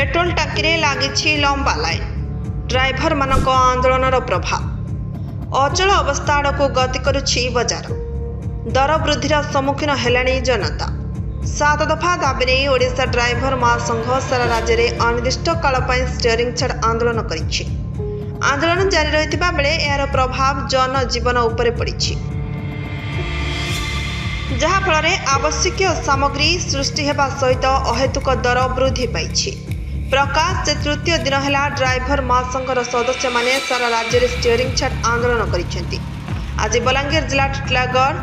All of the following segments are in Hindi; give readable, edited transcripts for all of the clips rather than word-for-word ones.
पेट्रोल टांकी रे लागिछि लंबा लाइन। ड्राइवर मानक आंदोलनर प्रभाव अचल अवस्था आड़क गति करुछि बजार। दर वृद्धिर सम्मुखीन हेलाणी जनता। 7 दफा दाबी नहीं ओडिशा ड्राइवर महासंघ सारा राज्य में अनिर्दिष्ट काल स्टीयरिंग छाड़ आंदोलन करिछि। आंदोलन जारी रहिथिबा बेले यार प्रभाव जनजीवन उपरे पड़िछि, जहा फल आवश्यक सामग्री सृष्टि हेबा सहित अहेतुक दर वृद्धि पाइछि। प्रकाश जे तृतीय दिन है ड्राइवर महासंघर सदस्य माने सारा राज्य में स्टीयरिंग छाड़ आंदोलन करिसेंति। आज बलांगीर जिला टिटलागढ़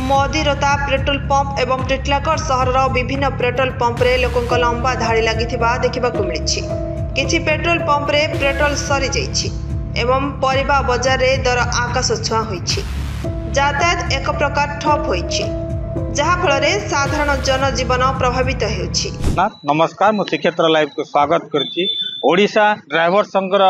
मदिरता पेट्रोल पंप एवं टिटलागढ़ सहर विभिन्न पेट्रोल पंप रे लोकंक लंबा धाड़ी लगी देखा मिली। किछि पेट्रोल पंप रे पेट्रोल सरी जाइछि एवं परिबा बाजार रे दर आकाश छुआ होइछि। यातायात एक प्रकार ठप होइछि, जहा फल साधारण जनजीवन प्रभावित होइछि। नमस्कार, मु श्रीक्षेत्र लाइव को स्वागत करछि। ओडिशा ड्राइवर संघर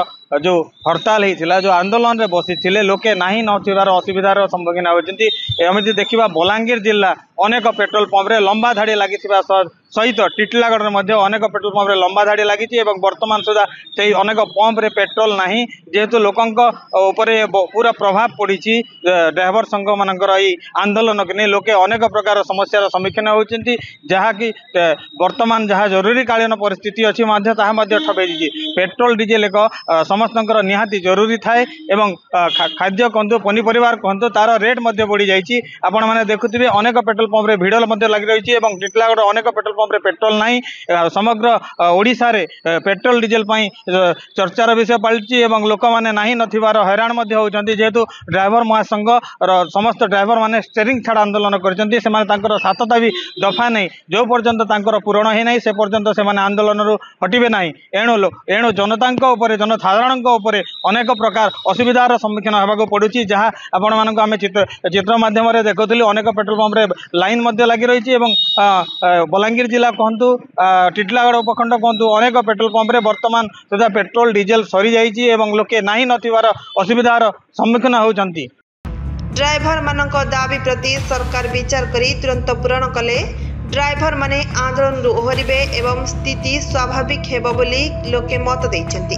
जो हड़ताल होता जो आंदोलन में बसी लोके नहीं नथिबार असुविधार सम्मुखीन होती। एमती देखा बलांगीर जिला अनेक पेट्रोल पंप रे लंबा धाड़ी लगी सहित टिटलागढ़ अनेक पेट्रोल पंप रे लंबा धाड़ी लगी। वर्तमान सुधा से अनेक पंप रे पेट्रोल नहीं, जेहेतु लोकों पूरा प्रभाव पड़ी ड्राइवर संघ मानकर आंदोलन के नहीं लोके अनेक प्रकार समस्यार सम्मुखीन होती। जहाँकि वर्तमान जहाँ जरूरीकालीन परिस्थिति अच्छी ठपे पेट्रोल डीजेल एक समस्त निहाती जरूरी थाए एवं खाद्य कहतु पनीपरिवार कहतु तार रेट बढ़ी जाइए। आपण मैंने देखुथिबे अनेक पेट्रोल पंप रे भिड़ लगी रही है। टिटलागढ़ अनेक पेट्रोल पंप रे पेट्रोल नहीं। समग्र ओडिशा रे पेट्रोल डीजेल चर्चार विषय पलटि लोक मैंने नहीं नथिबार हैरान होती। जेहेतु ड्राइवर महासंघ समस्त ड्राइवर मैंने स्टीयरिंग छाड़ आंदोलन करछन्ती। से 7 दाबी दफा नहीं जो पर्यंत पूरण ही नहीं से पर्यंत से आंदोलन हटिबे नहीं। एणु जनता जनसाधारण अनेक प्रकार असुविधार सम्मुखीन होगा पड़ुछि। जहाँ आपण मानक आम चित्र माध्यम देखुलु अनेक पेट्रोल पंप रे लाइन लगी रही है। बलांगीर जिला कहतु टिटलागढ़ उपखंड कहतु अनेक पेट्रोल पंप रे वर्तमान सुधा पेट्रोल डीजेल सरी जाइए लोके नहीं नथिबार असुविधार सम्मुखीन होउछन्ति। ड्राइवर मानक दाबी प्रति सरकार विचार करी तुरंत पूरण कले ड्राइवर माने आंदोलन ओहरिबे एवं स्थिति स्वाभाविक हेबो बोली लोके मत दैछन्ति।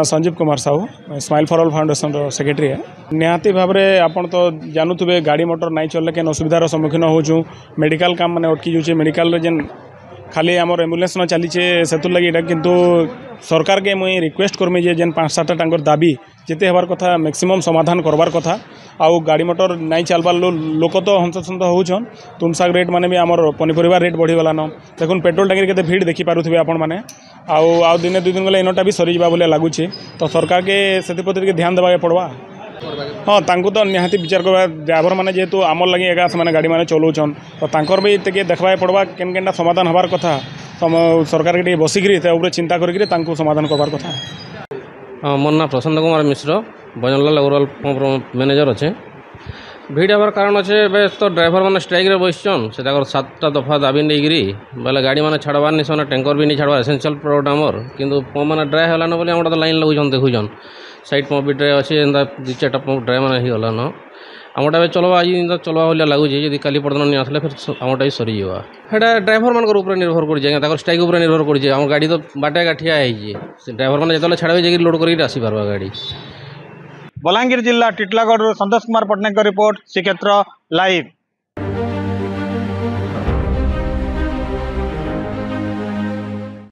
Sanjeev Kumar Sahu smile for all foundation secretary है। निहाती भाव में आपन तो जानुवे गाड़ी मोटर नहीं चलले के असुविधार सम्मुखीन होचु। मेडिकल काम मैंने अटकी जाऊँ। मेडिकल जेन खाली आमर एम्बुलेंस न चलीचे से लगी किंतु सरकार के मुई रिक्वेस्ट करमी जे जेन 5-7 टांगर दाबी जिते हबार कथा मैक्सिमम समाधान करबार कथा। आउ गाड़ी मोटर नहीं चलबार लोक तो हंससंत होउछन। तुमसाग रेट माने भी आमर पनीपरिवार रेट बढ़ीगलान। देखुन पेट्रोल टांकी के भीड़ देखी पारुथिबे आपण माने। आउ दिने 2 दिन गले इनटा भी सरी जाबा बोले लागुछि। तो सरकार के से ध्यान देबा पड़वा। हाँ, तांको तो निहाती विचार करवा। ड्राइवर मैंने जेहेतु आमर लगी एगा से गाड़ी मैंने चलाउछन तो तांकर भी देखा पड़वा केन केनटा समाधान हबार कथा। सरकार के बसिकी चिंता करके समाधान करवार कथा। हाँ, मोर ना Prashant Kumar Mishra बजनलाल overall pump manager अच्छे। भीड़ हबार कारण अच्छे बेस तो ड्राइवर मैंने स्ट्राइक रे बसछन से 7 दफा दाबी नहीं बोले गाड़ी मैंने छाड़बार नहीं से टैंकर भी नहीं छाड़बार एसेंशियल प्रोडक्ट आमर किंतु पंप मैंने ड्राई होलान बोले हम तो लाइन लगुन देखुन साइड पंप भी ड्राई अच्छे 2-4 पंप ड्राई मैंने होलान आमटा भी चलवा आज चलवा भाया लगुच जब काली पर्दन नहीं आसले फिर आमटा भी सरी जावा। हेटा ड्राइवर मान निर्भर कर स्ट्राइक उपर निर्भर कर गाड़ी तो बाटे गाठिया है। ड्राइवर मैंने जो छाड़े जाकि लोड करके आसी पारबा गाड़ी। बलांगीर जिला टिटलागढ़ संतोष कुमार पट्टनायक रिपोर्ट श्रीक्षेत्र लाइव।